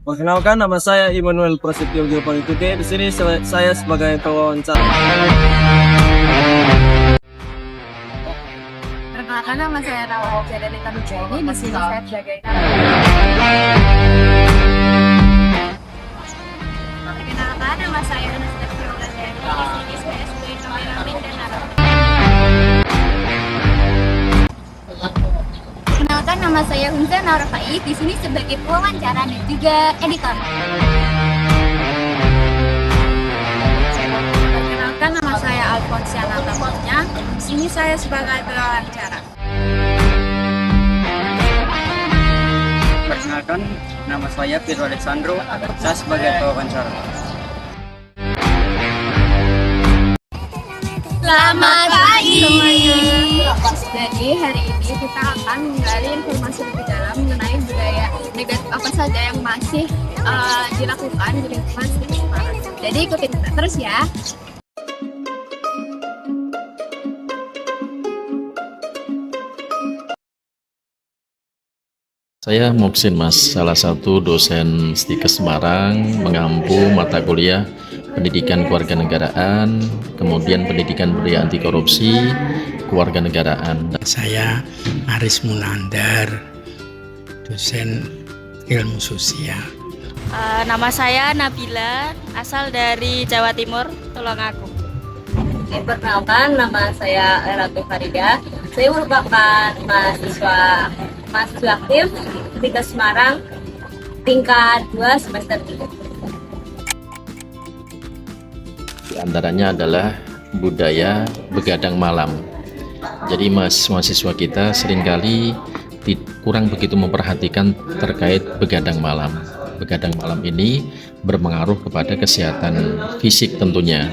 Perkenalkan, nama saya Immanuel Prasetyo Geopolitike. Di sini saya sebagai pewawancara. Perkenalkan, nama saya Rawal Jadani Tanujaini. Di sini saya sebagai Perkenalkan, nama saya Anastasia Wulandari. Di sini saya sebagai kameramen dan narator. Perkenalkan, nama saya Hunza Narafai. Di sini sebagai pewawancara dan juga editor. Perkenalkan, nama saya Alfonsiana Tamunya. Di sini saya sebagai pewawancara. Perkenalkan, nama saya Piero Alessandro. Saya sebagai pewawancara. Selamat pagi semuanya. Jadi hari ini kita akan menggali informasi lebih dalam mengenai budaya negatif apa saja yang masih dilakukan di lingkungan sekitar. Jadi ikutin kita terus ya. Saya Muksin Mas, salah satu dosen Stikes Semarang, mengampu mata kuliah Pendidikan Kewarganegaraan, kemudian Pendidikan Budaya Anti Korupsi, Kewarganegaraan. Saya Aris Munandar, dosen ilmu sosial. Nama saya Nabila, asal dari Jawa Timur, Tulungagung. Perkenalkan, nama saya Ratu Farida. Saya merupakan mahasiswa aktif Stikes Semarang tingkat 2 semester 3. Di antaranya adalah budaya begadang malam. Jadi mahasiswa kita seringkali kurang begitu memperhatikan terkait begadang malam. Begadang malam ini berpengaruh kepada kesehatan fisik tentunya,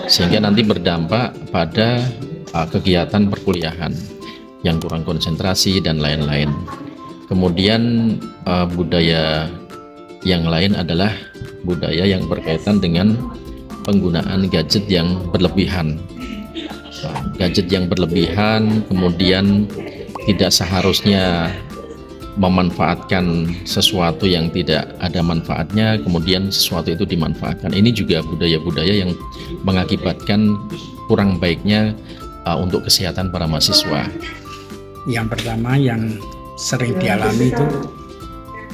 sehingga nanti berdampak pada kegiatan perkuliahan yang kurang konsentrasi dan lain-lain. Kemudian budaya yang lain adalah budaya yang berkaitan dengan penggunaan gadget yang berlebihan. Gadget yang berlebihan, kemudian tidak seharusnya memanfaatkan sesuatu yang tidak ada manfaatnya, kemudian sesuatu itu dimanfaatkan. Ini juga budaya-budaya yang mengakibatkan kurang baiknya untuk kesehatan para mahasiswa. Yang pertama yang sering dialami itu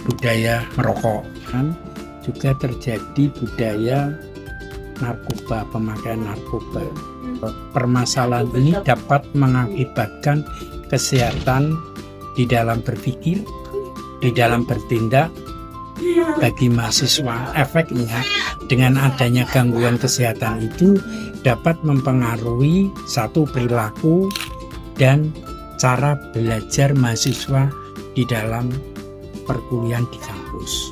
budaya merokok, kan juga terjadi budaya narkoba, pemakaian narkoba. Permasalahan ini dapat mengakibatkan kesehatan di dalam berpikir, di dalam bertindak bagi mahasiswa. Efeknya dengan adanya gangguan kesehatan itu dapat mempengaruhi satu perilaku dan cara belajar mahasiswa di dalam perkuliahan di kampus.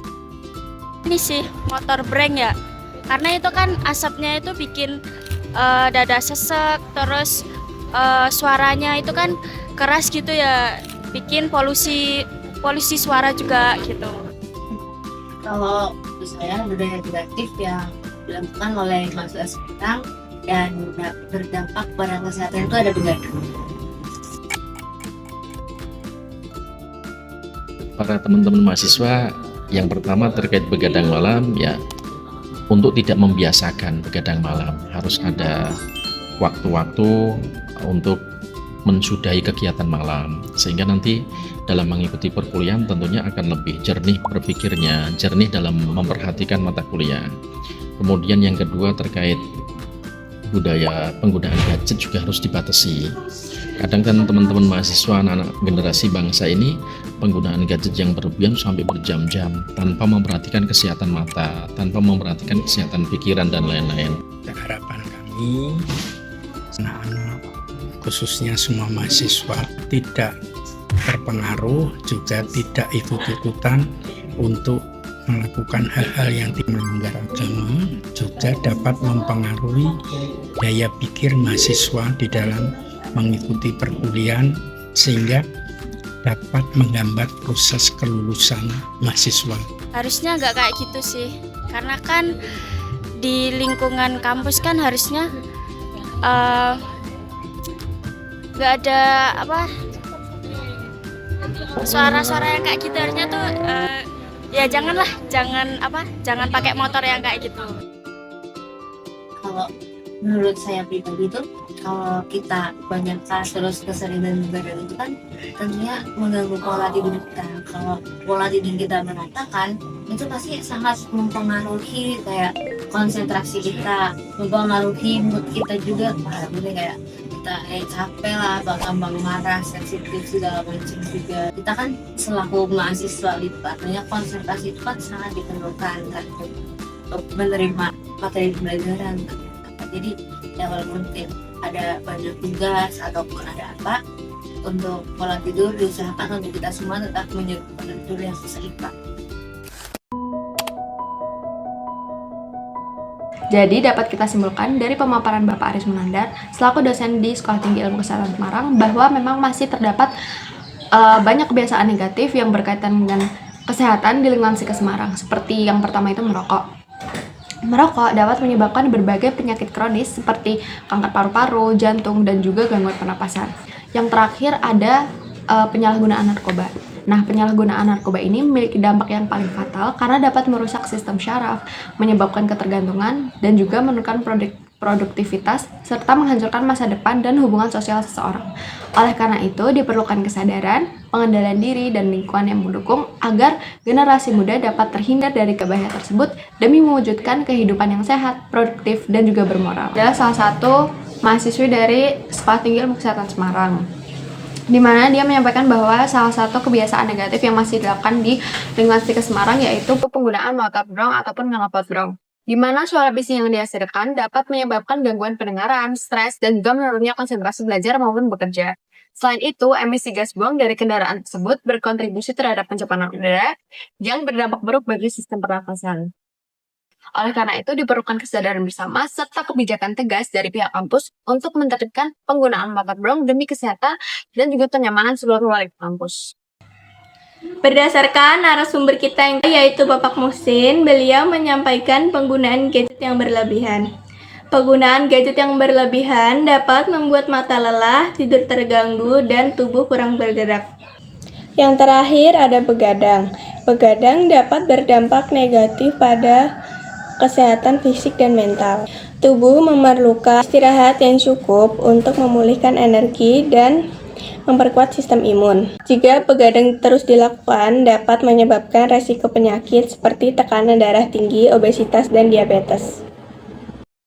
Ini sih motor breng ya, karena itu kan asapnya itu bikin dada sesek, terus suaranya itu kan keras gitu ya, bikin polusi suara juga gitu. Kalau menurut saya budaya negatif yang dilakukan oleh mahasiswa sekarang dan berdampak pada kesehatan itu ada begadang. Para teman-teman mahasiswa, yang pertama terkait begadang malam, ya untuk tidak membiasakan begadang malam, harus ada waktu-waktu untuk mensudahi kegiatan malam, sehingga nanti dalam mengikuti perkuliahan tentunya akan lebih jernih berpikirnya, jernih dalam memperhatikan mata kuliah. Kemudian yang kedua terkait budaya penggunaan gadget juga harus dibatasi. Kadang kan teman-teman mahasiswa, anak-anak generasi bangsa ini penggunaan gadget yang berlebihan sampai berjam-jam tanpa memperhatikan kesehatan mata, tanpa memperhatikan kesehatan pikiran dan lain-lain. Harapan kami anak-anak, khususnya semua mahasiswa, tidak terpengaruh, juga tidak ikut-ikutan untuk melakukan hal-hal yang melanggar agama, juga dapat mempengaruhi daya pikir mahasiswa di dalam mengikuti perkuliahan, sehingga dapat menghambat proses kelulusan mahasiswa. Harusnya nggak kayak gitu sih, karena kan di lingkungan kampus kan harusnya nggak ada suara-suara yang kayak gitu, harusnya tuh Ya jangan pakai motor yang kayak gitu. Kalau menurut saya pribadi tuh, kalau kita banyak terus keseringan begadang itu kan tentunya mengganggu pola tidur kita. Kalau pola tidur kita berantakan, itu pasti sangat mempengaruhi kayak konsentrasi kita, mempengaruhi mood kita juga. Jadi kayak kita capek lah, gampang marah, sensitif segala macam juga. Kita kan selaku mahasiswa gitu, artinya konsentrasi itu kan sangat diperlukan kan untuk menerima materi pembelajaran. Jadi ya walaupun ada banyak tugas ataupun ada apa, untuk pola tidur diusahakan untuk kita semua tetap menjaga pola tidur yang seimbang. Jadi dapat kita simpulkan dari pemaparan Bapak Aris Munandar selaku dosen di Sekolah Tinggi Ilmu Kesehatan Semarang bahwa memang masih terdapat banyak kebiasaan negatif yang berkaitan dengan kesehatan di lingkungan Psike Semarang. Seperti yang pertama itu merokok. Merokok dapat menyebabkan berbagai penyakit kronis seperti kanker paru-paru, jantung, dan juga gangguan pernapasan. Yang terakhir ada penyalahgunaan narkoba. Nah, penyalahgunaan narkoba ini memiliki dampak yang paling fatal karena dapat merusak sistem syaraf, menyebabkan ketergantungan, dan juga menurunkan produktivitas, serta menghancurkan masa depan dan hubungan sosial seseorang. Oleh karena itu, diperlukan kesadaran, pengendalian diri, dan lingkungan yang mendukung agar generasi muda dapat terhindar dari kebahayaan tersebut demi mewujudkan kehidupan yang sehat, produktif, dan juga bermoral. Adalah salah satu mahasiswi dari Sekolah Tinggi Ilmu Kesehatan Semarang, di mana dia menyampaikan bahwa salah satu kebiasaan negatif yang masih dilakukan di lingkungan Psike Semarang yaitu penggunaan motor brong ataupun knalpot brong, di mana suara bising yang dihasilkan dapat menyebabkan gangguan pendengaran, stres, dan juga menurunnya konsentrasi belajar maupun bekerja. Selain itu, emisi gas buang dari kendaraan tersebut berkontribusi terhadap pencemaran udara yang berdampak buruk bagi sistem pernafasan. Oleh karena itu, diperlukan kesadaran bersama serta kebijakan tegas dari pihak kampus untuk menertibkan penggunaan motor brong demi kesehatan dan juga kenyamanan seluruh warga kampus. Berdasarkan narasumber kita yang yaitu Bapak Muhsin, beliau menyampaikan penggunaan gadget yang berlebihan. Penggunaan gadget yang berlebihan dapat membuat mata lelah, tidur terganggu, dan tubuh kurang bergerak. Yang terakhir ada begadang. Begadang dapat berdampak negatif pada kesehatan fisik dan mental. Tubuh memerlukan istirahat yang cukup untuk memulihkan energi dan memperkuat sistem imun. Jika begadang terus dilakukan, dapat menyebabkan resiko penyakit seperti tekanan darah tinggi, obesitas, dan diabetes.